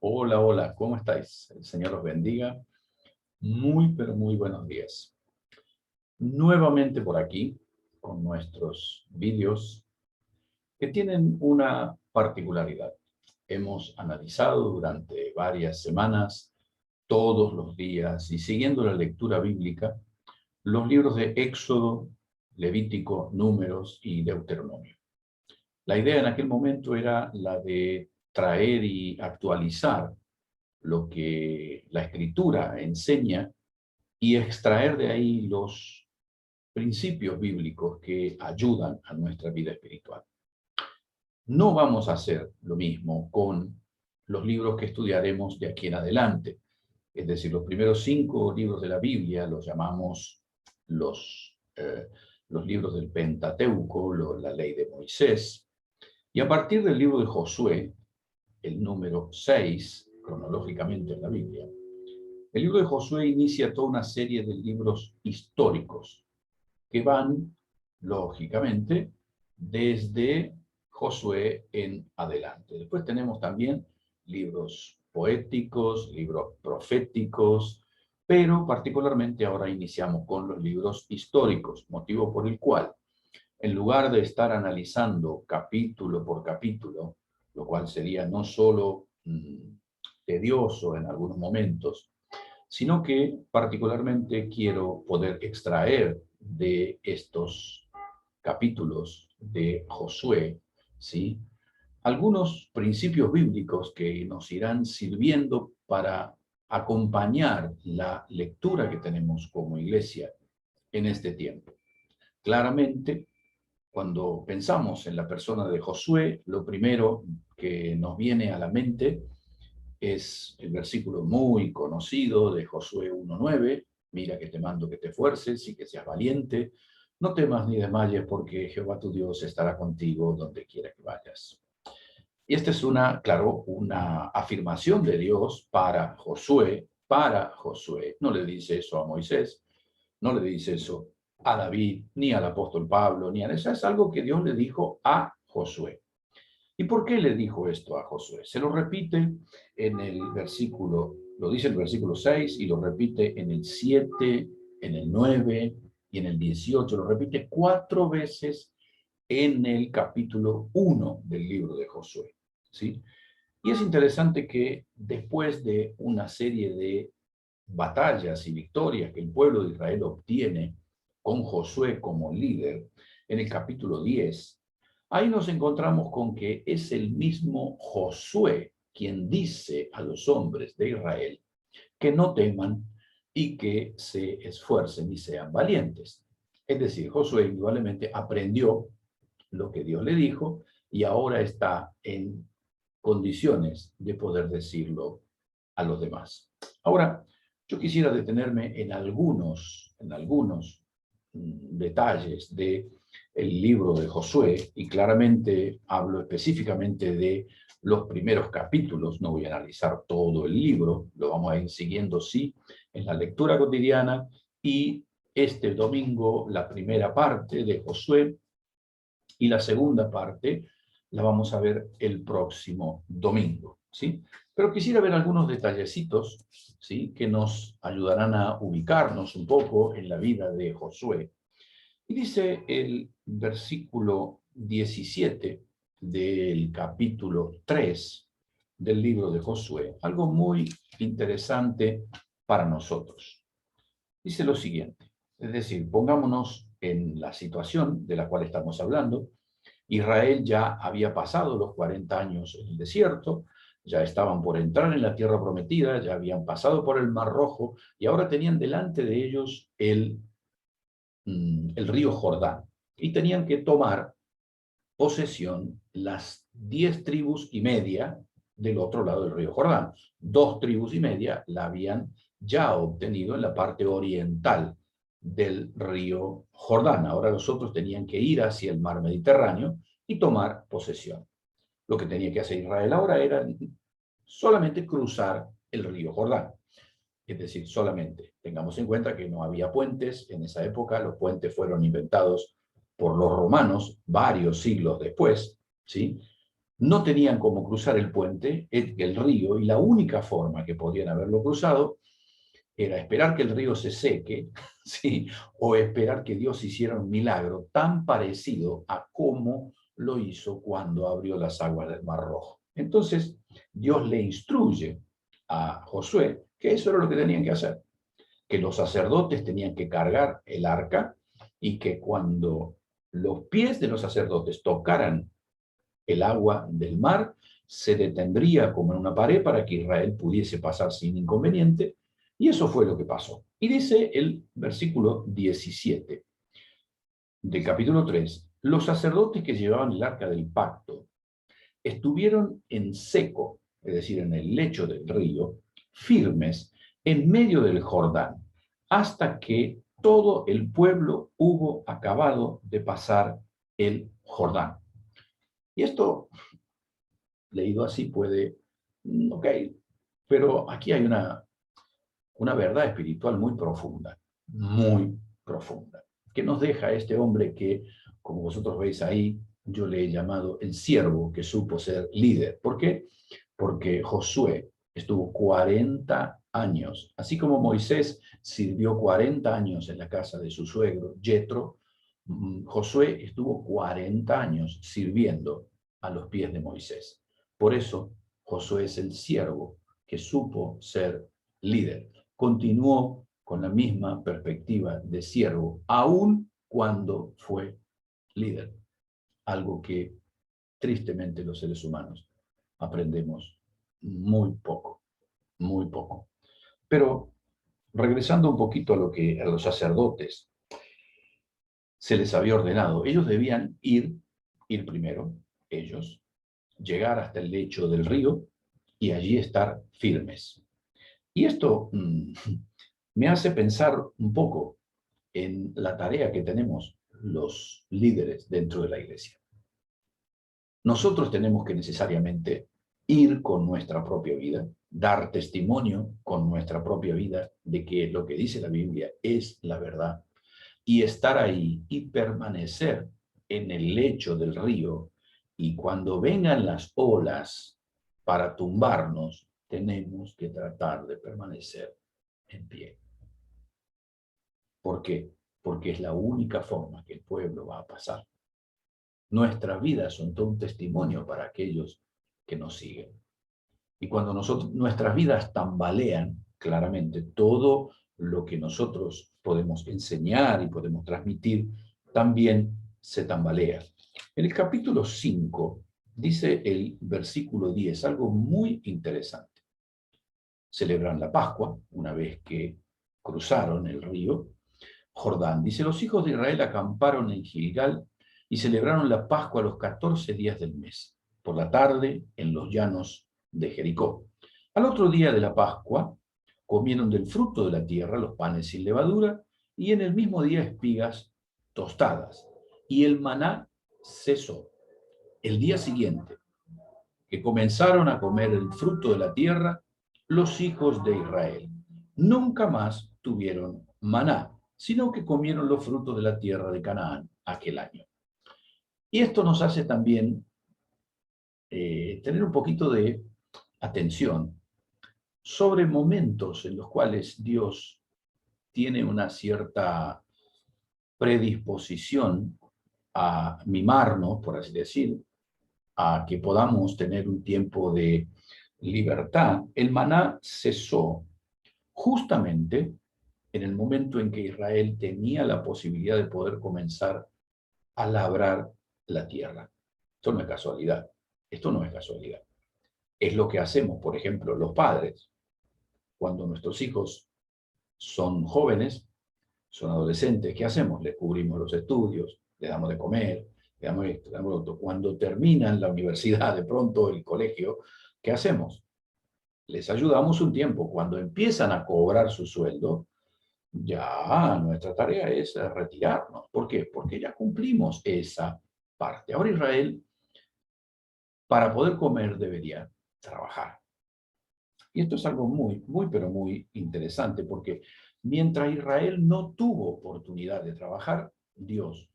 Hola, hola, ¿cómo estáis? El Señor os bendiga. Muy, pero muy buenos días. Nuevamente por aquí, con nuestros vídeos que tienen una particularidad. Hemos analizado durante varias semanas, todos los días, y siguiendo la lectura bíblica, los libros de Éxodo, Levítico, Números y Deuteronomio. La idea en aquel momento era la de traer y actualizar lo que la Escritura enseña y extraer de ahí los principios bíblicos que ayudan a nuestra vida espiritual. No vamos a hacer lo mismo con los libros que estudiaremos de aquí en adelante. Es decir, los primeros 5 libros de la Biblia los llamamos los, eh, los libros del Pentateuco, la ley de Moisés. Y a partir del libro de Josué, el número 6, cronológicamente en la Biblia, el libro de Josué inicia toda una serie de libros históricos que van, lógicamente, desde Josué en adelante. Después tenemos también libros poéticos, libros proféticos, pero particularmente ahora iniciamos con los libros históricos, motivo por el cual, en lugar de estar analizando capítulo por capítulo, lo cual sería no solo tedioso en algunos momentos, sino que particularmente quiero poder extraer de estos capítulos de Josué, ¿sí? Algunos principios bíblicos que nos irán sirviendo para acompañar la lectura que tenemos como iglesia en este tiempo. Claramente, cuando pensamos en la persona de Josué, lo primero que nos viene a la mente es el versículo muy conocido de Josué 1:9, mira que te mando que te esfuerces y que seas valiente, no temas ni desmayes porque Jehová tu Dios estará contigo donde quiera que vayas. Y esta es claro, una afirmación de Dios para Josué. No le dice eso a Moisés, no le dice eso a David, ni al apóstol Pablo, ni a eso. Es algo que Dios le dijo a Josué. ¿Y por qué le dijo esto a Josué? Se lo repite en el versículo, lo dice el versículo 6 y lo repite en el 7, en el 9 y en el 18. Lo repite 4 veces en el capítulo 1 del libro de Josué. ¿Sí? Y es interesante que después de una serie de batallas y victorias que el pueblo de Israel obtiene con Josué como líder, en el capítulo 10, ahí nos encontramos con que es el mismo Josué quien dice a los hombres de Israel que no teman y que se esfuercen y sean valientes. Es decir, Josué indudablemente aprendió lo que Dios le dijo y ahora está en condiciones de poder decirlo a los demás. Ahora, yo quisiera detenerme en algunos detalles de el libro de Josué, y claramente hablo específicamente de los primeros capítulos. No voy a analizar todo el libro, lo vamos a ir siguiendo, sí, en la lectura cotidiana, y este domingo la primera parte de Josué y la segunda parte la vamos a ver el próximo domingo, ¿sí? Pero quisiera ver algunos detallecitos, ¿sí?, que nos ayudarán a ubicarnos un poco en la vida de Josué. Y dice el versículo 17 del capítulo 3 del libro de Josué, algo muy interesante para nosotros. Dice lo siguiente, es decir, pongámonos en la situación de la cual estamos hablando. Israel ya había pasado los 40 años en el desierto, ya estaban por entrar en la tierra prometida, ya habían pasado por el Mar Rojo y ahora tenían delante de ellos el río Jordán y tenían que tomar posesión las 10 tribus y media del otro lado del río Jordán. 2 tribus y media la habían ya obtenido en la parte oriental del río Jordán. Ahora los otros tenían que ir hacia el mar Mediterráneo y tomar posesión. Lo que tenía que hacer Israel ahora era solamente cruzar el río Jordán. Es decir, solamente tengamos en cuenta que no había puentes en esa época, los puentes fueron inventados por los romanos varios siglos después, ¿sí? no tenían cómo cruzar el puente, el río, y la única forma que podían haberlo cruzado era esperar que el río se seque, ¿sí? O esperar que Dios hiciera un milagro tan parecido a cómo lo hizo cuando abrió las aguas del Mar Rojo. Entonces, Dios le instruye a Josué que eso era lo que tenían que hacer, que los sacerdotes tenían que cargar el arca y que cuando los pies de los sacerdotes tocaran el agua del mar, se detendría como en una pared para que Israel pudiese pasar sin inconveniente, y eso fue lo que pasó. Y dice el versículo 17 del capítulo 3, los sacerdotes que llevaban el arca del pacto estuvieron en seco, es decir, en el lecho del río, firmes en medio del Jordán, hasta que todo el pueblo hubo acabado de pasar el Jordán. Y esto, leído así, puede, ok, pero aquí hay una verdad espiritual muy profunda, que nos deja este hombre que, como vosotros veis ahí, yo le he llamado el siervo que supo ser líder. ¿Por qué? Porque Josué estuvo 40 años, así como Moisés sirvió 40 años en la casa de su suegro, Jetro, Josué estuvo 40 años sirviendo a los pies de Moisés. Por eso, Josué es el siervo que supo ser líder. Continuó con la misma perspectiva de siervo, aun cuando fue líder. Algo que tristemente los seres humanos aprendemos muy poco, muy poco. Pero regresando un poquito a lo que a los sacerdotes se les había ordenado, ellos debían ir primero, ellos, llegar hasta el lecho del río y allí estar firmes. Y esto me hace pensar un poco en la tarea que tenemos los líderes dentro de la iglesia. Nosotros tenemos que necesariamente ir con nuestra propia vida, dar testimonio con nuestra propia vida de que lo que dice la Biblia es la verdad, y estar ahí y permanecer en el lecho del río, y cuando vengan las olas para tumbarnos, tenemos que tratar de permanecer en pie. ¿Por qué? Porque es la única forma que el pueblo va a pasar. Nuestras vidas son todo un testimonio para aquellos que nos siguen. Y cuando nuestras vidas tambalean, claramente todo lo que nosotros podemos enseñar y podemos transmitir también se tambalea. En el capítulo 5 dice el versículo 10 algo muy interesante. Celebran la Pascua una vez que cruzaron el río Jordán. Dice, los hijos de Israel acamparon en Gilgal y celebraron la Pascua a los 14 días del mes, por la tarde en los llanos de Jericó. Al otro día de la Pascua, comieron del fruto de la tierra los panes sin levadura y en el mismo día espigas tostadas. Y el maná cesó. El día siguiente, que comenzaron a comer el fruto de la tierra, los hijos de Israel nunca más tuvieron maná, sino que comieron los frutos de la tierra de Canaán aquel año. Y esto nos hace también tener un poquito de atención sobre momentos en los cuales Dios tiene una cierta predisposición a mimarnos, por así decir, a que podamos tener un tiempo de libertad. El maná cesó justamente en el momento en que Israel tenía la posibilidad de poder comenzar a labrar la tierra. Esto no es casualidad. Esto no es casualidad. Es lo que hacemos, por ejemplo, los padres. Cuando nuestros hijos son jóvenes, son adolescentes, ¿qué hacemos? Les cubrimos los estudios, les damos de comer, les damos esto, les damos lo otro. Cuando terminan la universidad, de pronto el colegio, ¿qué hacemos? Les ayudamos un tiempo. Cuando empiezan a cobrar su sueldo, ya nuestra tarea es retirarnos. ¿Por qué? Porque ya cumplimos esa parte. Ahora Israel, para poder comer, debería trabajar. Y esto es algo pero muy interesante, porque mientras Israel no tuvo oportunidad de trabajar, Dios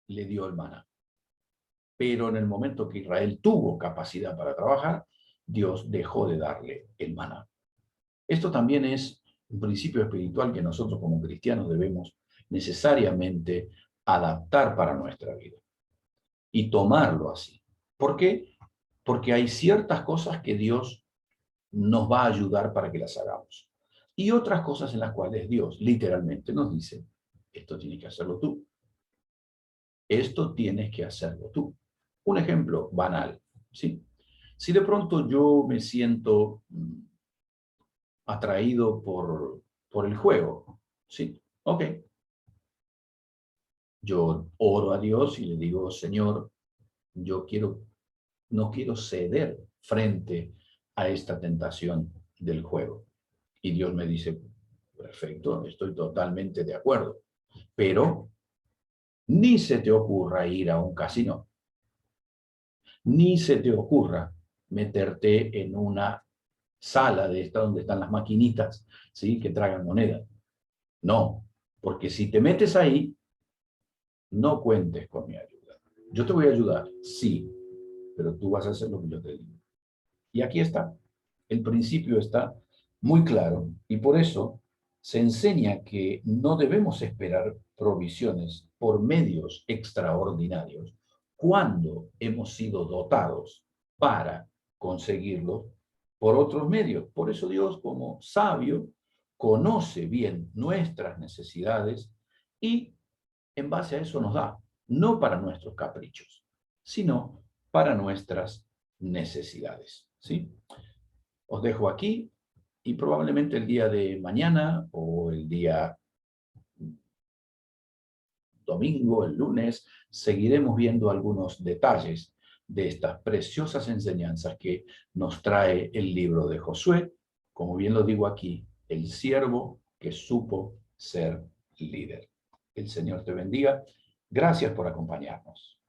le dio el maná. Pero en el momento que Israel tuvo capacidad para trabajar, Dios dejó de darle el maná. Esto también es un principio espiritual que nosotros como cristianos debemos necesariamente adaptar para nuestra vida y tomarlo así. ¿Por qué? Porque hay ciertas cosas que Dios nos va a ayudar para que las hagamos. Y otras cosas en las cuales Dios literalmente nos dice, esto tienes que hacerlo tú. Esto tienes que hacerlo tú. Un ejemplo banal, ¿sí? Si de pronto yo me siento atraído por el juego, ¿sí? Ok. Yo oro a Dios y le digo, Señor, yo no quiero ceder frente a esta tentación del juego. Y Dios me dice, perfecto, estoy totalmente de acuerdo, pero ni se te ocurra ir a un casino, ni se te ocurra meterte en una sala de esta donde están las maquinitas, ¿sí? Que tragan moneda. No, porque si te metes ahí, no cuentes con mi ayuda. Yo te voy a ayudar, sí, pero tú vas a hacer lo que yo te digo. Y aquí está. El principio está muy claro y por eso se enseña que no debemos esperar provisiones por medios extraordinarios cuando hemos sido dotados para conseguirlo por otros medios. Por eso Dios, como sabio, conoce bien nuestras necesidades y en base a eso nos da, no para nuestros caprichos, sino para nuestras necesidades. ¿Sí? Os dejo aquí y probablemente el día de mañana o el día domingo, el lunes, seguiremos viendo algunos detalles de estas preciosas enseñanzas que nos trae el libro de Josué, como bien lo digo aquí, el siervo que supo ser líder. El Señor te bendiga. Gracias por acompañarnos.